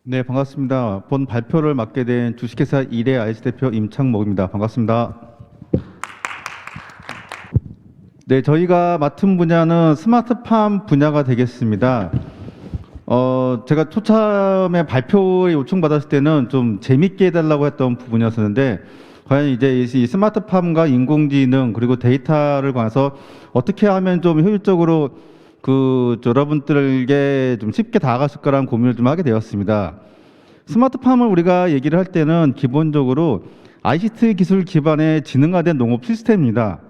네, 반갑습니다. 본 발표를 맡게 된 주식회사 이래 IC 대표 임창목입니다. 반갑습니다. 네, 저희가 맡은 분야는 스마트팜 분야가 되겠습니다. 제가 초참에 발표에 요청받았을 때는 좀 재밌게 해달라고 했던 부분이었었는데, 과연 이제 이 스마트팜과 인공지능 그리고 데이터를 관해서 어떻게 하면 좀 효율적으로 여러분들에게 좀 쉽게 다가갈 수 있을까라는 고민을 좀 하게 되었습니다. 스마트팜을 우리가 얘기를 할 때는 기본적으로 ICT 기술 기반의 지능화된 농업 시스템입니다.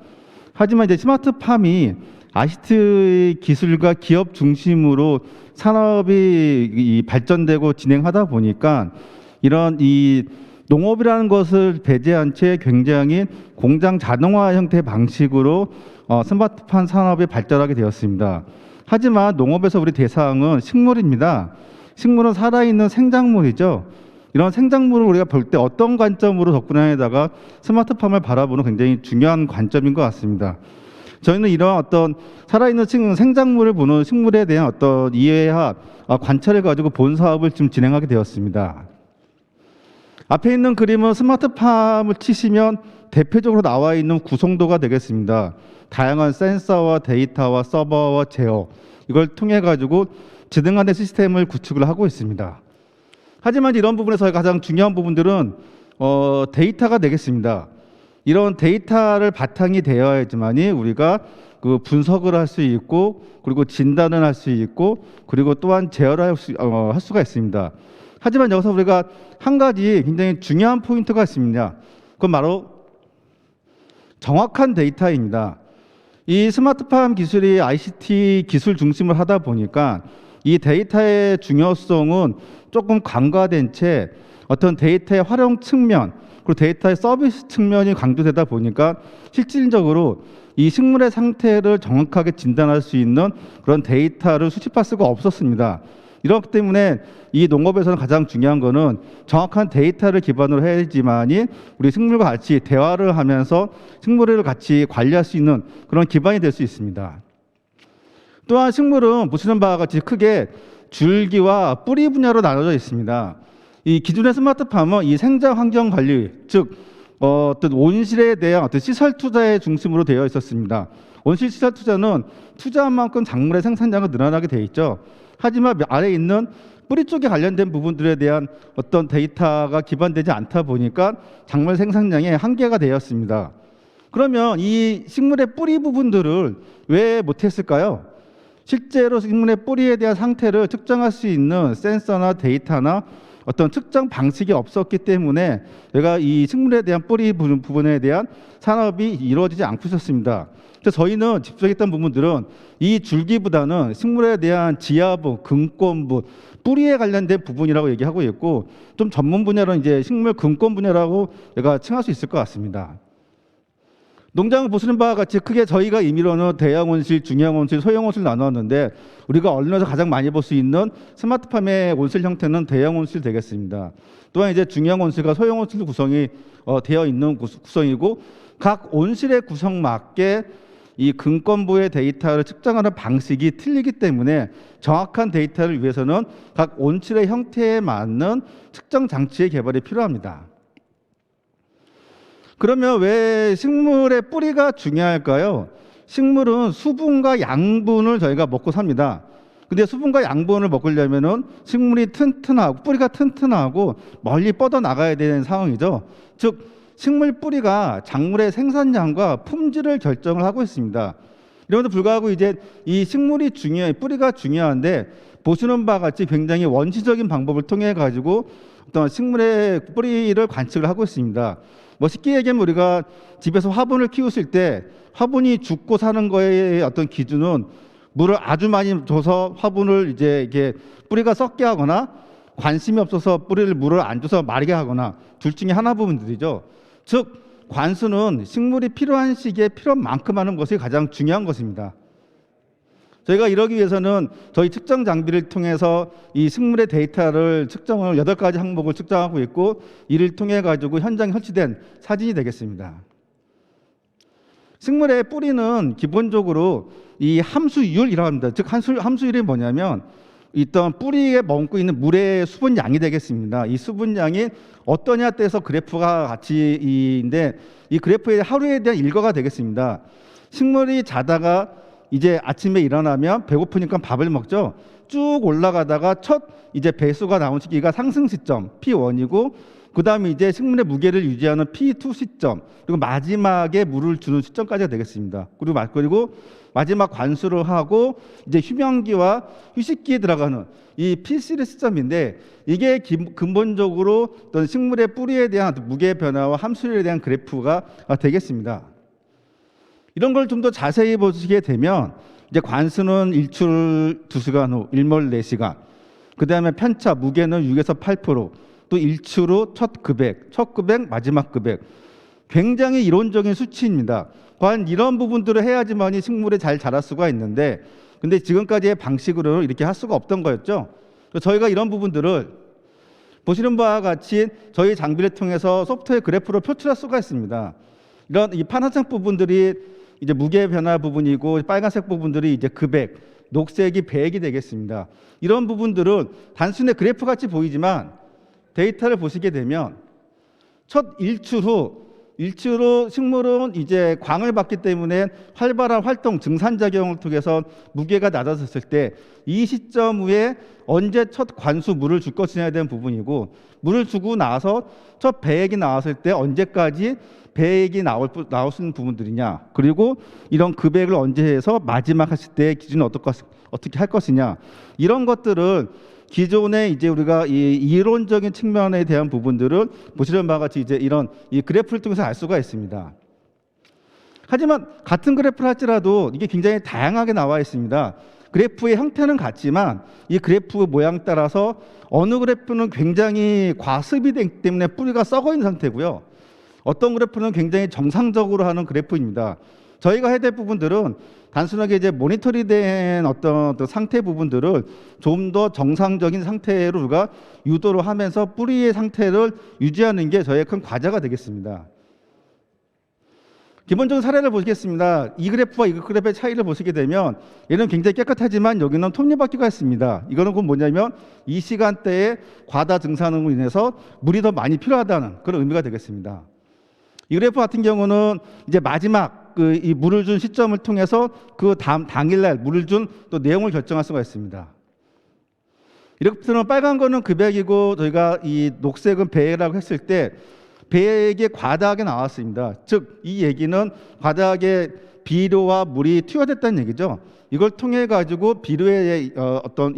하지만 이제 스마트팜이 ICT 기술과 기업 중심으로 산업이 발전되고 진행하다 보니까 이런 이 농업이라는 것을 배제한 채 굉장히 공장 자동화 형태의 방식으로 스마트팜 산업이 발전하게 되었습니다. 하지만 농업에서 우리 대상은 식물입니다. 식물은 살아있는 생작물이죠. 이런 생작물을 우리가 볼 때 어떤 관점으로 접근하에다가 스마트팜을 바라보는 굉장히 중요한 관점인 것 같습니다. 저희는 이런 어떤 살아있는 생작물을 보는 식물에 대한 어떤 이해와 관찰을 가지고 본 사업을 좀 진행하게 되었습니다. 앞에 있는 그림은 스마트팜을 치시면 대표적으로 나와 있는 구성도가 되겠습니다. 다양한 센서와 데이터와 서버와 제어, 이걸 통해 가지고 지능화된 시스템을 구축을 하고 있습니다. 하지만 이런 부분에서 가장 중요한 부분들은 데이터가 되겠습니다. 이런 데이터를 바탕이 되어야지만이 우리가 그 분석을 할 수 있고, 그리고 진단을 할 수 있고, 그리고 또한 제어를 할 수가 있습니다. 하지만 여기서 우리가 한 가지 굉장히 중요한 포인트가 있습니다. 그건 바로 정확한 데이터입니다. 이 스마트팜 기술이 ICT 기술 중심을 하다 보니까 이 데이터의 중요성은 조금 간과된 채 어떤 데이터의 활용 측면, 그리고 데이터의 서비스 측면이 강조되다 보니까 실질적으로 이 식물의 상태를 정확하게 진단할 수 있는 그런 데이터를 수집할 수가 없었습니다. 이렇기 때문에 이 농업에서는 가장 중요한 거는 정확한 데이터를 기반으로 해야지만이 우리 식물과 같이 대화를 하면서 식물을 같이 관리할 수 있는 그런 기반이 될 수 있습니다. 또한 식물은 보시는 바와 같이 크게 줄기와 뿌리 분야로 나눠져 있습니다. 이 기존의 스마트팜은 이 생장 환경 관리, 즉 어떤 온실에 대한 어떤 시설 투자의 중심으로 되어 있었습니다. 온실 시설 투자는 투자한 만큼 작물의 생산량은 늘어나게 되어 있죠. 하지만 아래에 있는 뿌리 쪽에 관련된 부분들에 대한 어떤 데이터가 기반되지 않다 보니까 작물 생산량에 한계가 되었습니다. 그러면 이 식물의 뿌리 부분들을 왜 못했을까요? 실제로 식물의 뿌리에 대한 상태를 측정할 수 있는 센서나 데이터나 어떤 측정 방식이 없었기 때문에 내가 이 식물에 대한 뿌리 부분에 대한 산업이 이루어지지 않고 있었습니다. 그래서 저희는 집중했던 부분들은 이 줄기보다는 식물에 대한 지하부, 근권부, 뿌리에 관련된 부분이라고 얘기하고 있고, 좀 전문 분야로 이제 식물 근권 분야라고 내가 칭할 수 있을 것 같습니다. 농장을 보시는 바와 같이 크게 저희가 임의로는 대형 온실, 중형 온실, 소형 온실 나누었는데, 우리가 언론에서 가장 많이 볼 수 있는 스마트팜의 온실 형태는 대형 온실 되겠습니다. 또한 이제 중형 온실과 소형 온실 구성이 되어 있는 구성이고, 각 온실의 구성 맞게 이 근권부의 데이터를 측정하는 방식이 틀리기 때문에 정확한 데이터를 위해서는 각 온실의 형태에 맞는 측정 장치의 개발이 필요합니다. 그러면 왜 식물의 뿌리가 중요할까요? 식물은 수분과 양분을 저희가 먹고 삽니다. 근데 수분과 양분을 먹으려면은 식물이 튼튼하고 뿌리가 튼튼하고 멀리 뻗어 나가야 되는 상황이죠. 즉 식물 뿌리가 작물의 생산량과 품질을 결정을 하고 있습니다. 이런데도 불구하고 이제 이 식물이 뿌리가 중요한데, 보시는 바와 같이 굉장히 원시적인 방법을 통해 가지고 어떤 식물의 뿌리를 관측을 하고 있습니다. 뭐 쉽게 얘기하면 우리가 집에서 화분을 키우실 때 화분이 죽고 사는 거에 어떤 기준은 물을 아주 많이 줘서 화분을 이제 이렇게 뿌리가 썩게 하거나, 관심이 없어서 뿌리를 물을 안 줘서 마르게 하거나, 둘 중에 하나 부분들이죠. 즉 관수는 식물이 필요한 시기에 필요한 만큼 하는 것이 가장 중요한 것입니다. 저희가 이러기 위해서는 저희 측정 장비를 통해서 이 식물의 데이터를 측정을 8가지 항목을 측정하고 있고, 이를 통해 가지고 현장에 설치된 사진이 되겠습니다. 식물의 뿌리는 기본적으로 이 함수율이라고 합니다. 즉 함수율이 뭐냐면 있던 뿌리에 머금고 있는 물의 수분량이 되겠습니다. 이 수분량이 어떠냐 때서 그래프가 같이인데 이 그래프의 하루에 대한 일과가 되겠습니다. 식물이 자다가 이제 아침에 일어나면 배고프니까 밥을 먹죠. 쭉 올라가다가 첫 이제 배수가 나온 시기가 상승 시점 P1이고 그 다음에 이제 식물의 무게를 유지하는 P2 시점 그리고 마지막에 물을 주는 시점까지가 되겠습니다. 그리고 마지막 관수를 하고 이제 휴면기와 휴식기에 들어가는 이 P3 시점인데 이게 근본적으로 어떤 식물의 뿌리에 대한 무게 변화와 함수율에 대한 그래프가 되겠습니다. 이런 걸 좀 더 자세히 보시게 되면 이제 관수는 일출 2시간 후, 일몰 4시간, 그 다음에 편차 무게는 6에서 8%, 또 일출 후 첫 급액, 마지막 급액. 굉장히 이론적인 수치입니다. 과연 이런 부분들을 해야지만이 식물이 잘 자랄 수가 있는데, 근데 지금까지의 방식으로는 이렇게 할 수가 없던 거였죠. 저희가 이런 부분들을 보시는 바와 같이 저희 장비를 통해서 소프트웨어 그래프로 표출할 수가 있습니다. 이런 이 파란색 부분들이 이제 무게 변화 부분이고 빨간색 부분들이 이제 급액, 녹색이 배액이 되겠습니다. 이런 부분들은 단순히 그래프 같이 보이지만 데이터를 보시게 되면 첫 일출 후 식물은 이제 광을 받기 때문에 활발한 활동, 증산작용을 통해서 무게가 낮아졌을 때 이 시점 후에 언제 첫 관수 물을 줄 것이냐에 대한 부분이고, 물을 주고 나서 첫 배액이 나왔을 때 언제까지 배액이 나올 수 있는 부분들이냐, 그리고 이런 급액을 언제 해서 마지막 하실 때 기준은 어떻게 할 것이냐, 이런 것들을 기존에 이제 우리가 이 이론적인 측면에 대한 부분들을 보시는 바와 같이 이제 이런 이 그래프를 통해서 알 수가 있습니다. 하지만 같은 그래프를 할지라도 이게 굉장히 다양하게 나와 있습니다. 그래프의 형태는 같지만 이 그래프 모양 따라서 어느 그래프는 굉장히 과습이 되기 때문에 뿌리가 썩어 있는 상태고요. 어떤 그래프는 굉장히 정상적으로 하는 그래프입니다. 저희가 해야 될 부분들은 단순하게 이제 모니터링된 어떤 상태 부분들을 좀 더 정상적인 상태로 우리가 유도를 하면서 뿌리의 상태를 유지하는 게 저희의 큰 과제가 되겠습니다. 기본적인 사례를 보시겠습니다. 이 그래프와 이 그래프의 차이를 보시게 되면 얘는 굉장히 깨끗하지만 여기는 톱니바퀴가 있습니다. 이거는 곧 뭐냐면 이 시간대에 과다 증산으로 인해서 물이 더 많이 필요하다는 그런 의미가 되겠습니다. 이 그래프 같은 경우는 이제 마지막 이 물을 준 시점을 통해서 그 당일날 물을 준 또 내용을 결정할 수가 있습니다. 이렇게 보면 빨간 거는 급액이고 저희가 이 녹색은 배액이라고 했을 때 배액이 과다하게 나왔습니다. 즉 이 얘기는 과다하게 비료와 물이 투여됐다는 얘기죠. 이걸 통해 가지고 비료의 어떤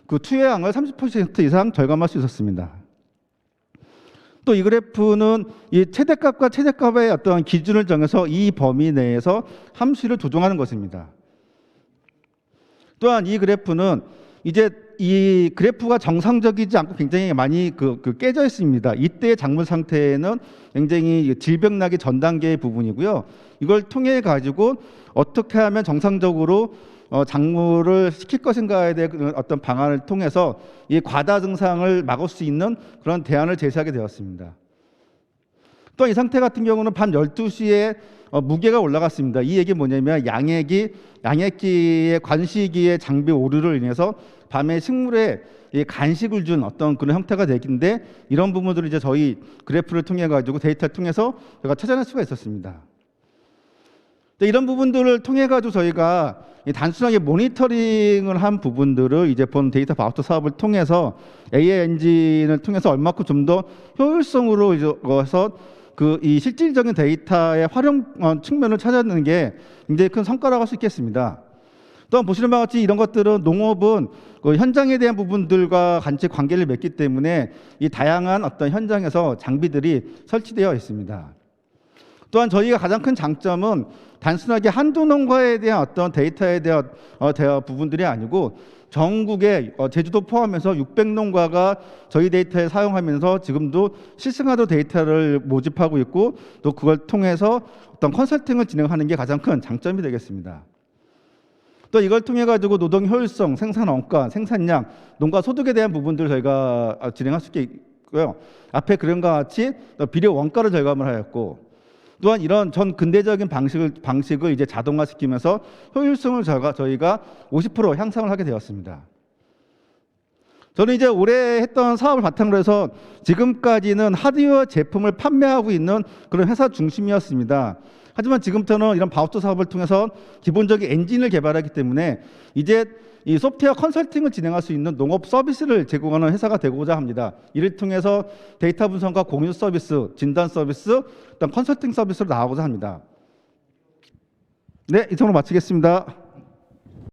그 투여량을 30% 이상 절감할 수 있었습니다. 또 이 그래프는 이 최대값과 최저값의 어떤 기준을 정해서 이 범위 내에서 함수를 조정하는 것입니다. 또한 이 그래프는 이제 이 그래프가 정상적이지 않고 굉장히 많이 깨져 있습니다. 이때의 작물 상태는 굉장히 질병나기 전 단계의 부분이고요. 이걸 통해 가지고 어떻게 하면 정상적으로 작물을 시킬 것인가에 대한 어떤 방안을 통해서 이 과다 증상을 막을 수 있는 그런 대안을 제시하게 되었습니다. 또 이 상태 같은 경우는 밤 12시에 무게가 올라갔습니다. 이 얘기 뭐냐면 양액기의 관시기의 장비 오류로 인해서 밤에 식물에 간식을 준 어떤 그런 형태가 되긴데, 이런 부분들을 이제 저희 그래프를 통해 가지고 데이터를 통해서 저희가 찾아낼 수가 있었습니다. 이런 부분들을 통해 가지고 저희가 단순하게 모니터링을 한 부분들을 이제 본 데이터 바우처 사업을 통해서 AI 엔진을 통해서 얼마큼 좀 더 효율성으로 해서 이 실질적인 데이터의 활용 측면을 찾아내는 게 굉장히 큰 성과라고 할 수 있겠습니다. 또한 보시는 바와 같이 이런 것들은 농업은 그 현장에 대한 부분들과 같이 관계를 맺기 때문에 이 다양한 어떤 현장에서 장비들이 설치되어 있습니다. 또한 저희가 가장 큰 장점은 단순하게 한두 농가에 대한 어떤 데이터에 대한 부분들이 아니고 전국에 제주도 포함해서 600농가가 저희 데이터를 사용하면서 지금도 실생활로 데이터를 모집하고 있고, 또 그걸 통해서 어떤 컨설팅을 진행하는 게 가장 큰 장점이 되겠습니다. 또 이걸 통해 가지고 노동 효율성, 생산 원가, 생산량, 농가 소득에 대한 부분들을 저희가 진행할 수 있고요. 앞에 그림과 같이 비료 원가를 절감을 하였고, 또한 이런 전 근대적인 방식을 이제 자동화시키면서 효율성을 저희가 50% 향상을 하게 되었습니다. 저는 이제 올해 했던 사업을 바탕으로 해서 지금까지는 하드웨어 제품을 판매하고 있는 그런 회사 중심이었습니다. 하지만 지금부터는 이런 바우처 사업을 통해서 기본적인 엔진을 개발하기 때문에 이제 이 소프트웨어 컨설팅을 진행할 수 있는 농업 서비스를 제공하는 회사가 되고자 합니다. 이를 통해서 데이터 분석과 공유 서비스, 진단 서비스, 그다음 컨설팅 서비스로 나가고자 합니다. 네, 이상으로 마치겠습니다.